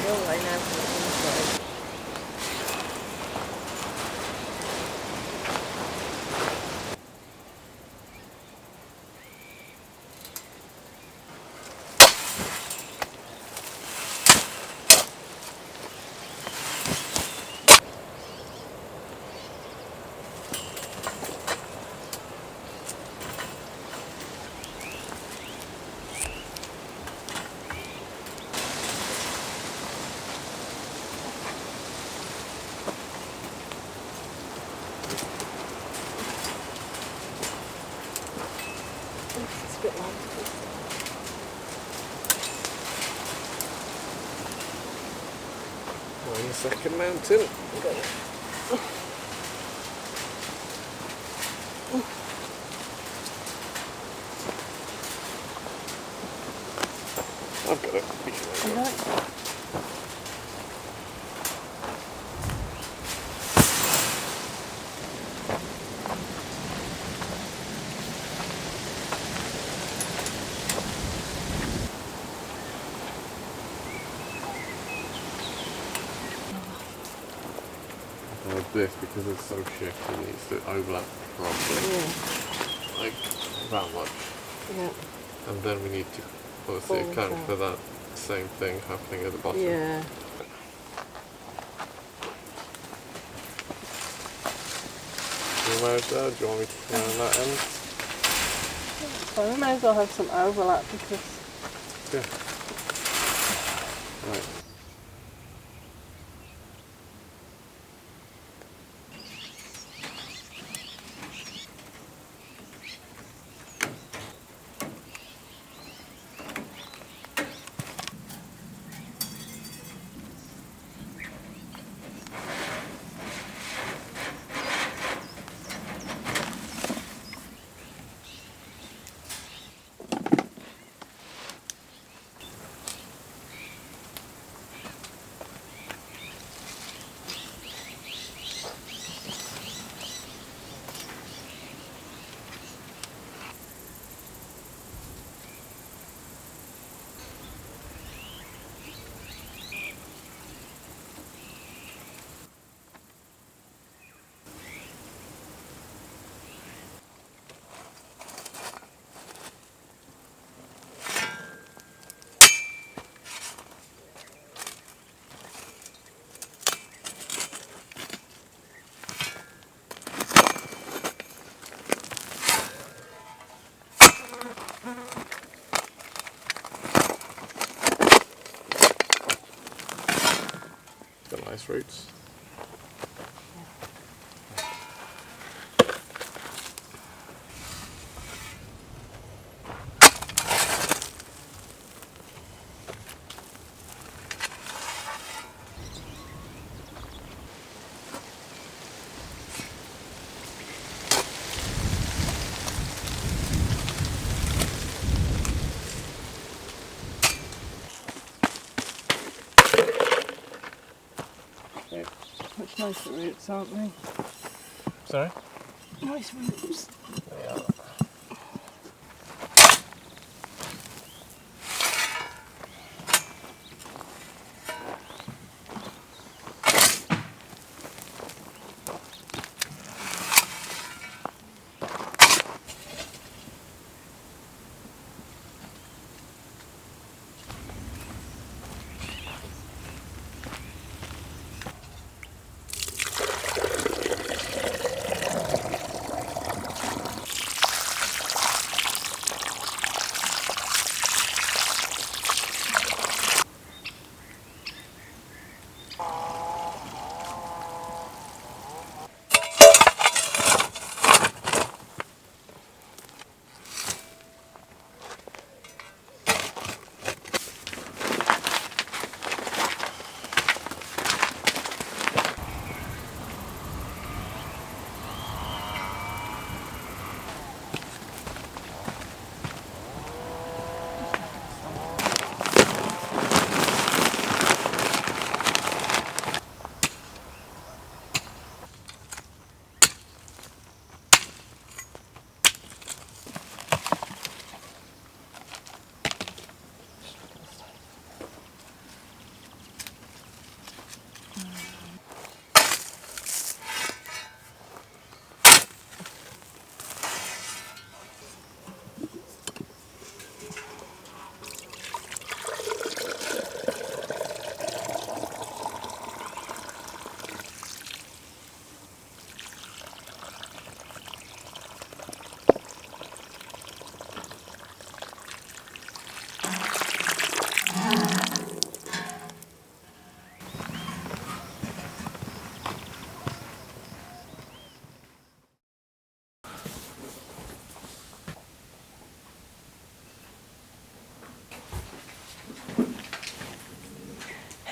hallway now from the inside. It's a bit long. On the second mountain. I've got it. You got it? This, because it's so shifty, it needs to overlap properly. Yeah. Like that much. Yeah. And then we need to obviously account for that same thing happening at the bottom. Yeah. You manage there? Do you want me to turn on that end? So we may as well have some overlap because... Yeah. Right. Got nice roots. Such nice roots, aren't they? Sorry? Nice roots. Yeah.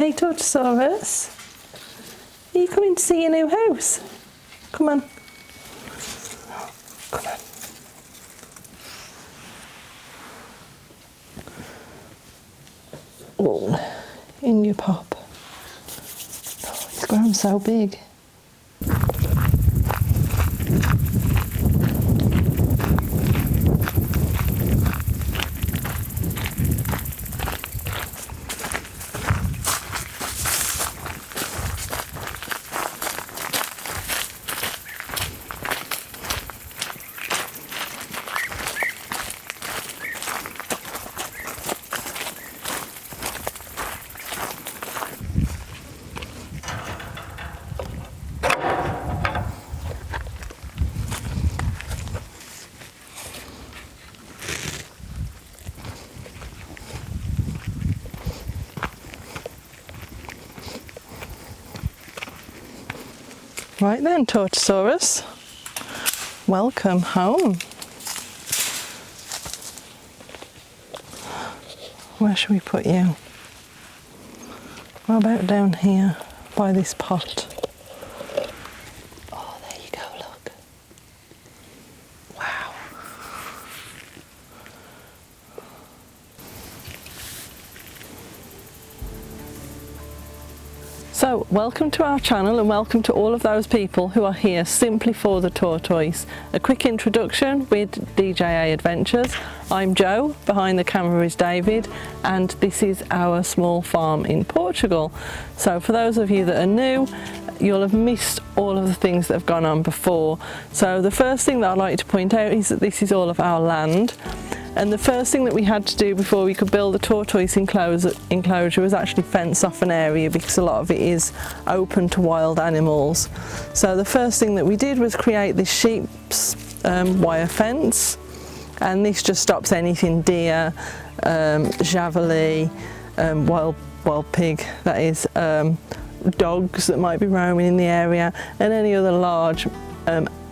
Hey Tortoisaurus, are you coming to see your new house? Come on. Come on. Oh, in your pop. Oh, he's grown so big. Right then, Tortoisaurus, welcome home. Where should we put you? How about down here by this pot? Oh, there you go, look. Wow. So, welcome to our channel and welcome to all of those people who are here simply for the tortoise. A quick introduction with DJA Adventures. I'm Jo, behind the camera is David, and this is our small farm in Portugal. So for those of you that are new, you'll have missed all of the things that have gone on before. So the first thing that I'd like to point out is that this is all of our land. And the first thing that we had to do before we could build the tortoise enclosure was actually fence off an area, because a lot of it is open to wild animals. So the first thing that we did was create this sheep's wire fence, and this just stops anything deer, javali, wild pig, that is, dogs that might be roaming in the area, and any other large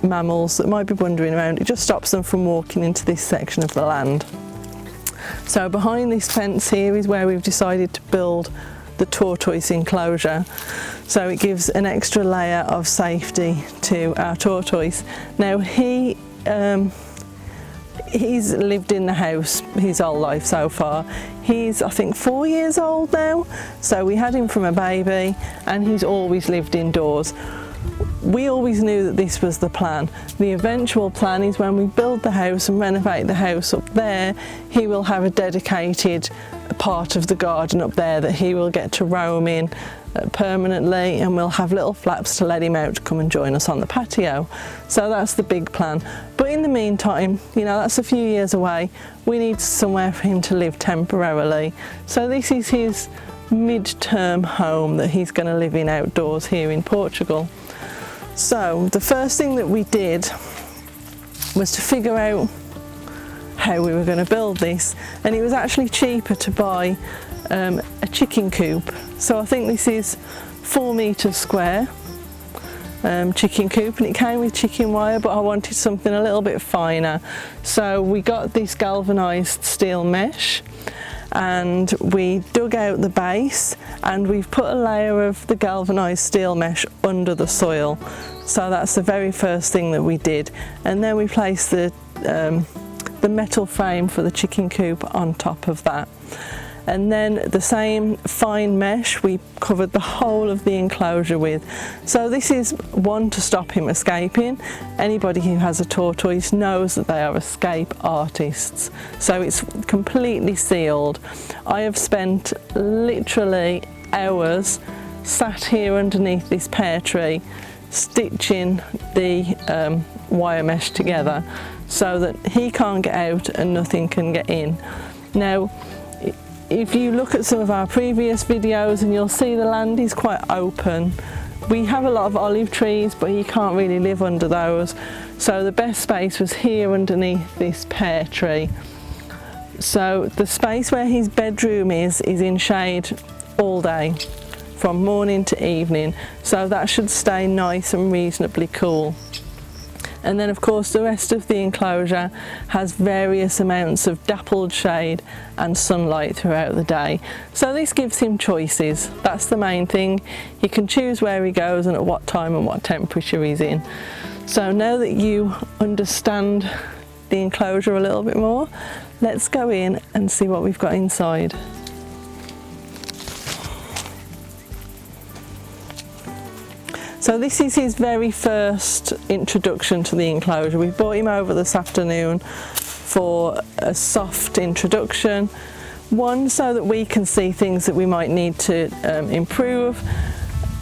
mammals that might be wandering around. It just stops them from walking into this section of the land. So behind this fence here is where we've decided to build the tortoise enclosure, so it gives an extra layer of safety to our tortoise. Now he's lived in the house his whole life so far. He's, I think, 4 years old now, so we had him from a baby and he's always lived indoors. We always knew that this was the plan. The eventual plan is when we build the house and renovate the house up there, he will have a dedicated part of the garden up there that he will get to roam in permanently, and we'll have little flaps to let him out to come and join us on the patio. So that's the big plan. But in the meantime, you know, that's a few years away. We need somewhere for him to live temporarily. So this is his mid-term home that he's going to live in outdoors here in Portugal. So the first thing that we did was to figure out how we were going to build this, and it was actually cheaper to buy a chicken coop. So I think this is 4 meters square chicken coop, and it came with chicken wire, but I wanted something a little bit finer. So we got this galvanized steel mesh, and we dug out the base, and we've put a layer of the galvanized steel mesh under the soil. So that's the very first thing that we did, and then we placed the metal frame for the chicken coop on top of that. And then the same fine mesh we covered the whole of the enclosure with. So this is one, to stop him escaping. Anybody who has a tortoise knows that they are escape artists. So it's completely sealed. I have spent literally hours sat here underneath this pear tree stitching the wire mesh together so that he can't get out and nothing can get in. Now, if you look at some of our previous videos, and you'll see the land is quite open. We have a lot of olive trees, but he can't really live under those. So the best space was here underneath this pear tree. So the space where his bedroom is in shade all day, from morning to evening. So that should stay nice and reasonably cool. And then of course the rest of the enclosure has various amounts of dappled shade and sunlight throughout the day. So this gives him choices. That's the main thing. He can choose where he goes and at what time and what temperature he's in. So now that you understand the enclosure a little bit more, let's go in and see what we've got inside. So this is his very first introduction to the enclosure. We brought him over this afternoon for a soft introduction. One, so that we can see things that we might need to improve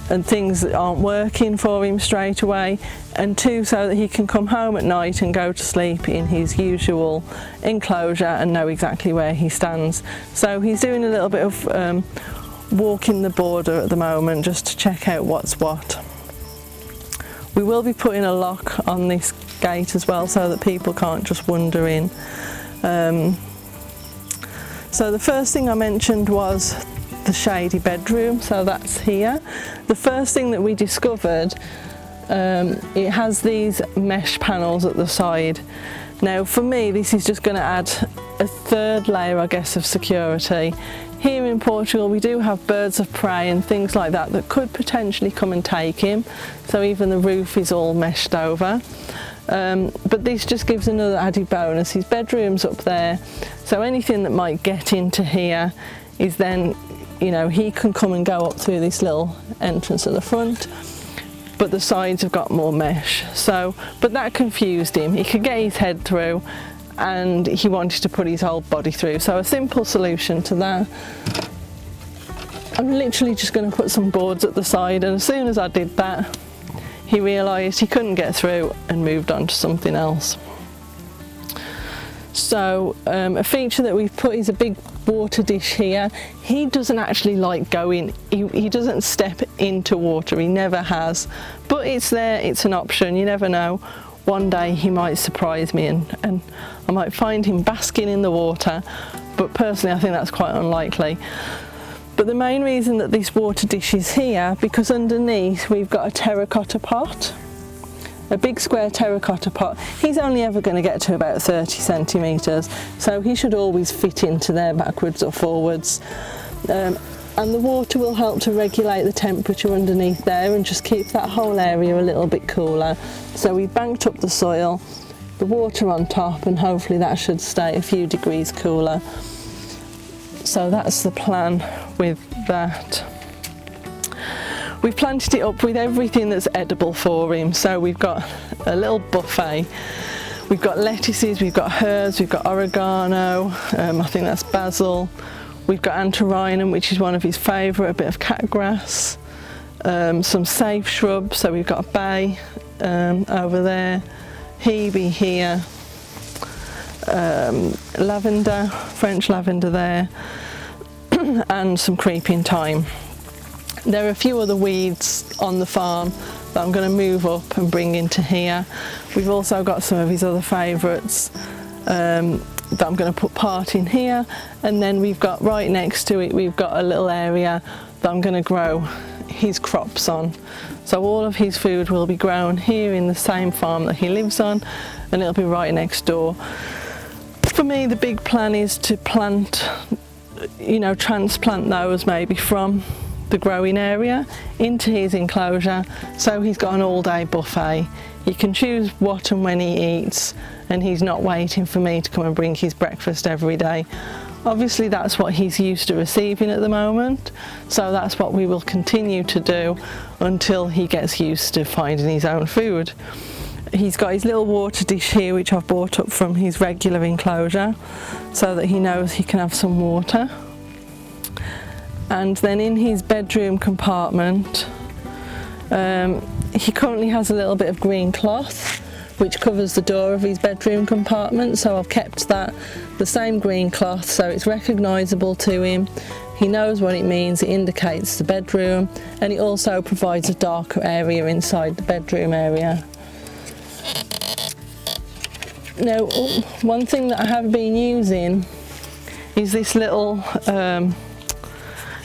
and things that aren't working for him straight away, and two, so that he can come home at night and go to sleep in his usual enclosure and know exactly where he stands. So he's doing a little bit of walking the border at the moment just to check out what's what. We will be putting a lock on this gate as well so that people can't just wander in. So the first thing I mentioned was the shady bedroom, so that's here. The first thing that we discovered, it has these mesh panels at the side. Now for me this is just going to add a third layer, I guess, of security. Here in Portugal we do have birds of prey and things like that that could potentially come and take him, so even the roof is all meshed over. But this just gives another added bonus. His bedroom's up there, so anything that might get into here is then, you know, he can come and go up through this little entrance at the front, but the sides have got more mesh. So, but that confused him. He could get his head through and he wanted to put his whole body through. So a simple solution to that, I'm literally just going to put some boards at the side, and as soon as I did that, he realised he couldn't get through and moved on to something else. So a feature that we've put is a big water dish here. He doesn't actually like going, he doesn't step into water, he never has, but it's there, it's an option, you never know. One day he might surprise me and I might find him basking in the water, but personally I think that's quite unlikely. But the main reason that this water dish is here, because underneath we've got a terracotta pot, a big square terracotta pot. He's only ever going to get to about 30 centimetres, so he should always fit into there backwards or forwards. And the water will help to regulate the temperature underneath there and just keep that whole area a little bit cooler. So we banked up the soil, the water on top, and hopefully that should stay a few degrees cooler. So that's the plan with that. We've planted it up with everything that's edible for him. So we've got a little buffet. We've got lettuces, we've got herbs, we've got oregano, I think that's basil. We've got antirrhinum, which is one of his favourite, a bit of catgrass, some safe shrubs, so we've got a bay over there, hebe here, lavender, French lavender there, and some creeping thyme. There are a few other weeds on the farm that I'm going to move up and bring into here. We've also got some of his other favourites that I'm going to put part in here, and then we've got right next to it, we've got a little area that I'm going to grow his crops on. So all of his food will be grown here in the same farm that he lives on, and it'll be right next door. For me, the big plan is to plant, you know, transplant those maybe from the growing area into his enclosure, so he's got an all-day buffet. He can choose what and when he eats, and he's not waiting for me to come and bring his breakfast every day. Obviously that's what he's used to receiving at the moment, so that's what we will continue to do until he gets used to finding his own food. He's got his little water dish here, which I've brought up from his regular enclosure, so that he knows he can have some water. And then in his bedroom compartment, he currently has a little bit of green cloth which covers the door of his bedroom compartment, so I've kept that the same green cloth so it's recognisable to him. He knows what it means, it indicates the bedroom, and it also provides a darker area inside the bedroom area. Now, one thing that I have been using is this little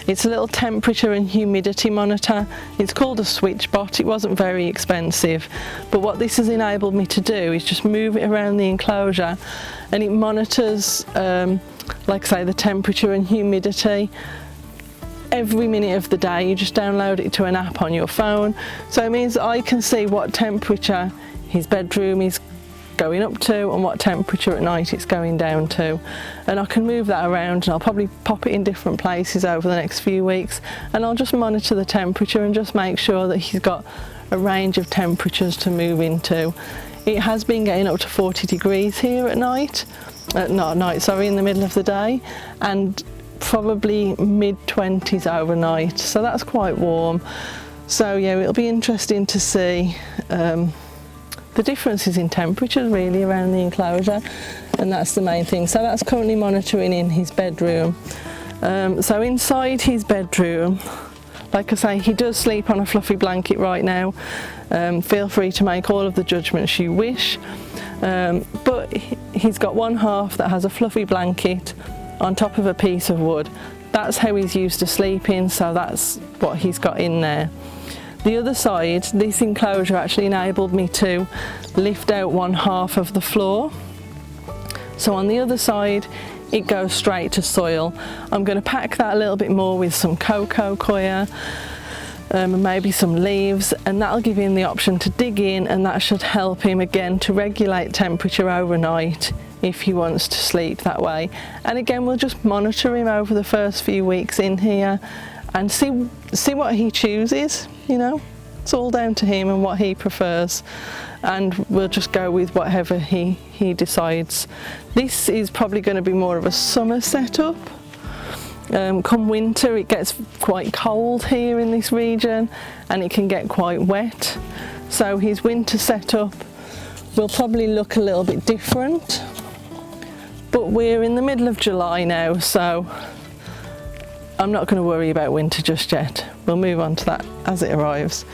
It's a little temperature and humidity monitor. It's called a SwitchBot. It wasn't very expensive, but what this has enabled me to do is just move it around the enclosure, and it monitors, like I say, the temperature and humidity every minute of the day. You just download it to an app on your phone, so it means that I can see what temperature his bedroom is going up to and what temperature at night it's going down to, and I can move that around, and I'll probably pop it in different places over the next few weeks, and I'll just monitor the temperature and just make sure that he's got a range of temperatures to move into. It has been getting up to 40 degrees here at night, not at night, sorry, in the middle of the day, and probably mid-20s overnight, so that's quite warm. So yeah, it'll be interesting to see the differences in temperatures really around the enclosure, and that's the main thing. So that's currently monitoring in his bedroom. So inside his bedroom, like I say, he does sleep on a fluffy blanket right now. Feel free to make all of the judgments you wish, but he's got one half that has a fluffy blanket on top of a piece of wood. That's how he's used to sleeping, so that's what he's got in there. The other side, this enclosure actually enabled me to lift out one half of the floor. So on the other side, it goes straight to soil. I'm going to pack that a little bit more with some cocoa coir, and maybe some leaves, and that'll give him the option to dig in, and that should help him again to regulate temperature overnight if he wants to sleep that way. And again, we'll just monitor him over the first few weeks in here and see what he chooses, you know. It's all down to him and what he prefers, and we'll just go with whatever he decides. This is probably going to be more of a summer setup. Come winter, it gets quite cold here in this region and it can get quite wet, so his winter setup will probably look a little bit different. But we're in the middle of July now, so I'm not going to worry about winter just yet. We'll move on to that as it arrives.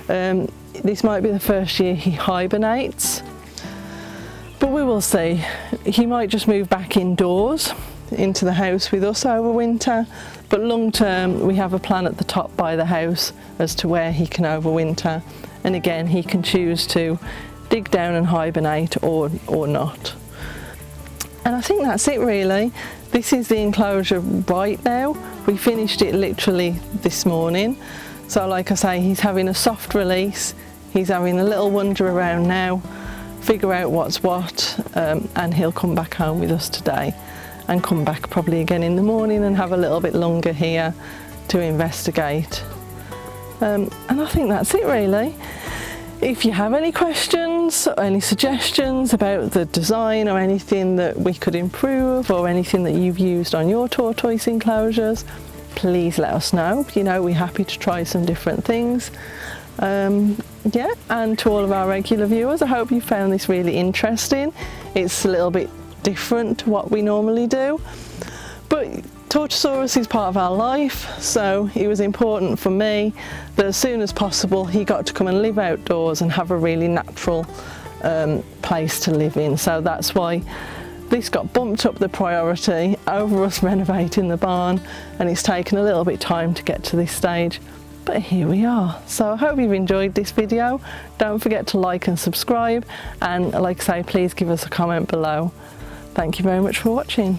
This might be the first year he hibernates, but we will see. He might just move back indoors into the house with us over winter, but long term we have a plan at the top by the house as to where he can overwinter, and again he can choose to dig down and hibernate or not. And I think that's it really. This is the enclosure right now. We finished it literally this morning. So like I say, he's having a soft release. He's having a little wander around now, figure out what's what, and he'll come back home with us today and come back probably again in the morning and have a little bit longer here to investigate. And I think that's it really. If you have any questions or any suggestions about the design or anything that we could improve, or anything that you've used on your tortoise enclosures, please let us know. You know, we're happy to try some different things. Yeah, and to all of our regular viewers, I hope you found this really interesting. It's a little bit different to what we normally do, but Tortoisaurus is part of our life, so it was important for me that as soon as possible he got to come and live outdoors and have a really natural place to live in. So that's why this got bumped up the priority over us renovating the barn, and it's taken a little bit of time to get to this stage, but here we are. So I hope you've enjoyed this video. Don't forget to like and subscribe, and like I say, please give us a comment below. Thank you very much for watching.